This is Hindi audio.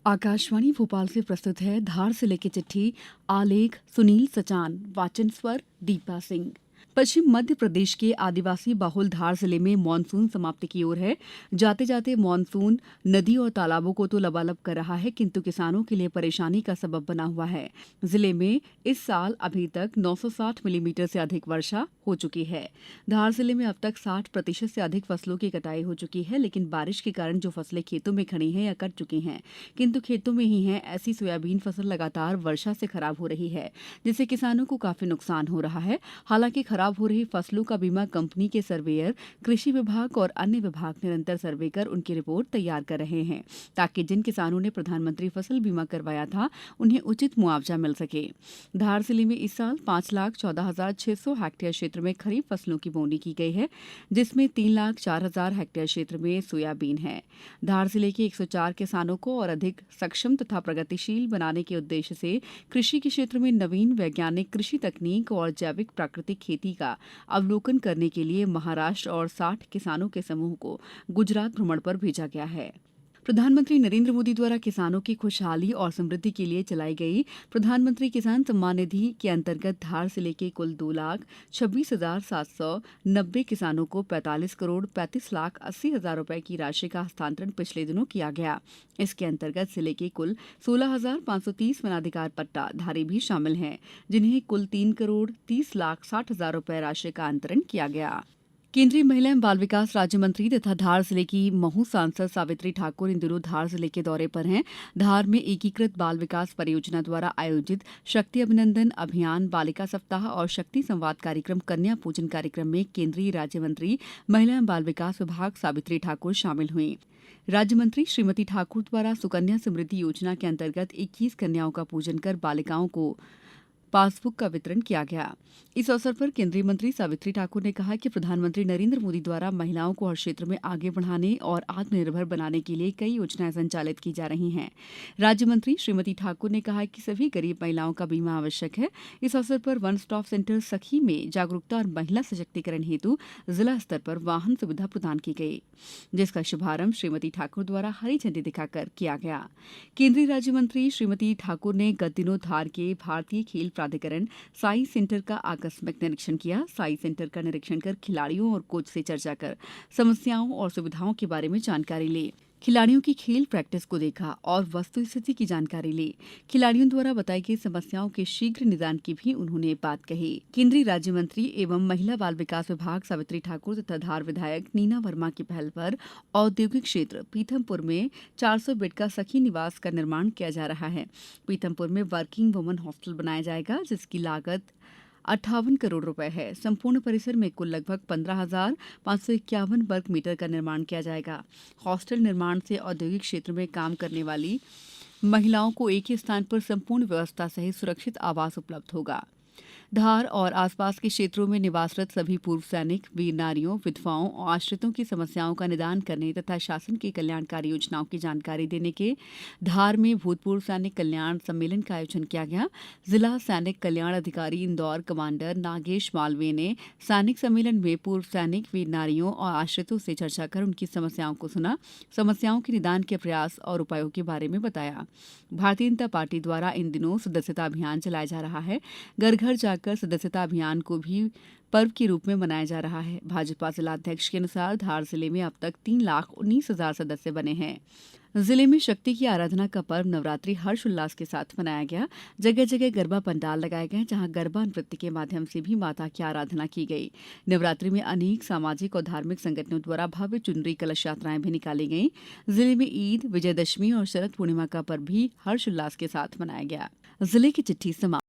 आकाशवाणी भोपाल से प्रस्तुत है धार जिले की चिट्ठी। आलेख सुनील सचान, वाचन स्वर दीपा सिंह। पश्चिम मध्य प्रदेश के आदिवासी बाहुल धार जिले में मानसून समाप्ति की ओर है। जाते जाते मानसून नदी और तालाबों को तो लबालब कर रहा है, किंतु किसानों के लिए परेशानी का सबब बना हुआ है। जिले में इस साल अभी तक 960 मिलीमीटर से अधिक वर्षा हो चुकी है। धार जिले में अब तक 60% से अधिक फसलों की कटाई हो चुकी है, लेकिन बारिश के कारण जो फसलें खेतों में खड़ी हैं या कट चुकी हैं, किंतु खेतों में ही हैं, ऐसी सोयाबीन फसल लगातार वर्षा से खराब हो रही है, जिससे किसानों को काफी नुकसान हो रहा है। हालांकि खराब हो रही फसलों का बीमा कंपनी के सर्वेयर, कृषि विभाग और अन्य विभाग निरंतर सर्वे कर उनकी रिपोर्ट तैयार कर रहे हैं, ताकि जिन किसानों ने प्रधानमंत्री फसल बीमा करवाया था उन्हें उचित मुआवजा मिल सके। धार जिले में इस साल 5,14,600 हेक्टेयर क्षेत्र में खरीफ फसलों की बोनी की गई है, जिसमें 3,04,000 हेक्टेयर क्षेत्र में सोयाबीन है। धार जिले के 104 किसानों को और अधिक सक्षम तथा प्रगतिशील बनाने के उद्देश्य से कृषि के क्षेत्र में नवीन वैज्ञानिक कृषि तकनीक और जैविक प्राकृतिक खेती का अवलोकन करने के लिए महाराष्ट्र और 60 किसानों के समूह को गुजरात भ्रमण पर भेजा गया है। प्रधानमंत्री नरेंद्र मोदी द्वारा किसानों की खुशहाली और समृद्धि के लिए चलाई गई प्रधानमंत्री किसान सम्मान निधि के अंतर्गत धार जिले के कुल 2,26,790 किसानों को 45 करोड़ 35 लाख 80 हजार रुपए की राशि का हस्तांतरण पिछले दिनों किया गया। इसके अंतर्गत जिले के कुल 16,530 वनाधिकार पट्टा धारी भी शामिल हैं, जिन्हें कुल 3 करोड़ 30 लाख 60 हजार रुपए राशि का अंतरण किया गया। केंद्रीय महिला एवं बाल विकास राज्य मंत्री तथा धार जिले की महू सांसद सावित्री ठाकुर इन दिनों धार जिले के दौरे पर हैं। धार में एकीकृत बाल विकास परियोजना द्वारा आयोजित शक्ति अभिनंदन अभियान, बालिका सप्ताह और शक्ति संवाद कार्यक्रम, कन्या पूजन कार्यक्रम में केंद्रीय राज्य मंत्री महिला एवं बाल विकास विभाग सावित्री ठाकुर शामिल हुई। राज्य मंत्री श्रीमती ठाकुर द्वारा सुकन्या समृद्धि योजना के अंतर्गत 21 कन्याओं का पूजन कर बालिकाओं को पासबुक का वितरण किया गया। इस अवसर पर केंद्रीय मंत्री सावित्री ठाकुर ने कहा कि प्रधानमंत्री नरेंद्र मोदी द्वारा महिलाओं को हर क्षेत्र में आगे बढ़ाने और आत्मनिर्भर बनाने के लिए कई योजनाएं संचालित की जा रही हैं। राज्य मंत्री श्रीमती ठाकुर ने कहा कि सभी गरीब महिलाओं का बीमा आवश्यक है। इस अवसर पर वन स्टॉप सेंटर सखी में जागरूकता और महिला सशक्तिकरण हेतु जिला स्तर पर वाहन सुविधा प्रदान की गई, जिसका शुभारंभ श्रीमती ठाकुर द्वारा हरी झंडी दिखाकर किया गया। केंद्रीय राज्य मंत्री श्रीमती ठाकुर ने गत दिनों धार के भारतीय खेल प्राधिकरण साई सेंटर का आकस्मिक निरीक्षण किया। साई सेंटर का निरीक्षण कर खिलाड़ियों और कोच से चर्चा कर समस्याओं और सुविधाओं के बारे में जानकारी ली। खिलाड़ियों की खेल प्रैक्टिस को देखा और वस्तुस्थिति की जानकारी ली। खिलाड़ियों द्वारा बताई गई समस्याओं के शीघ्र निदान की भी उन्होंने बात कही। केंद्रीय राज्य मंत्री एवं महिला बाल विकास विभाग सावित्री ठाकुर तथा धार विधायक नीना वर्मा की पहल पर औद्योगिक क्षेत्र पीथमपुर में 400 बेड का सखी निवास का निर्माण किया जा रहा है। पीथमपुर में वर्किंग वुमन हॉस्टल बनाया जाएगा, जिसकी लागत 58 करोड़ रुपए है। संपूर्ण परिसर में कुल लगभग 15,551 वर्ग मीटर का निर्माण किया जाएगा। हॉस्टल निर्माण से औद्योगिक क्षेत्र में काम करने वाली महिलाओं को एक ही स्थान पर संपूर्ण व्यवस्था सहित सुरक्षित आवास उपलब्ध होगा। धार और आसपास के क्षेत्रों में निवासरत सभी पूर्व सैनिक, वीर नारियों, विधवाओं और आश्रितों की समस्याओं का निदान करने तथा शासन की कल्याणकारी योजनाओं की जानकारी देने के धार में भूतपूर्व सैनिक कल्याण सम्मेलन का आयोजन किया गया। जिला सैनिक कल्याण अधिकारी इंदौर कमांडर नागेश मालवीय ने सैनिक सम्मेलन में पूर्व सैनिक, वीर नारियों और आश्रितों से चर्चा कर उनकी समस्याओं को सुना, समस्याओं के निदान के प्रयास और उपायों के बारे में बताया। भारतीय जनता पार्टी द्वारा इन दिनों सदस्यता अभियान चलाया जा रहा है। घर घर जाकर सदस्यता अभियान को भी पर्व के रूप में मनाया जा रहा है। भाजपा जिलाध्यक्ष के अनुसार धार जिले में अब तक 3,19,000 सदस्य बने हैं। जिले में शक्ति की आराधना का पर्व नवरात्रि हर्षोल्लास के साथ मनाया गया। जगह जगह गरबा पंडाल लगाए गए, जहां गरबा नृत्य के माध्यम से भी माता की आराधना की गई। नवरात्रि में अनेक सामाजिक और धार्मिक संगठनों द्वारा भव्य चुनरी कलश यात्राएं भी निकाली गई। जिले में ईद, विजयदशमी और शरद पूर्णिमा का पर्व भी हर्षोल्लास के साथ मनाया गया। जिले की चिट्ठी समाप्त।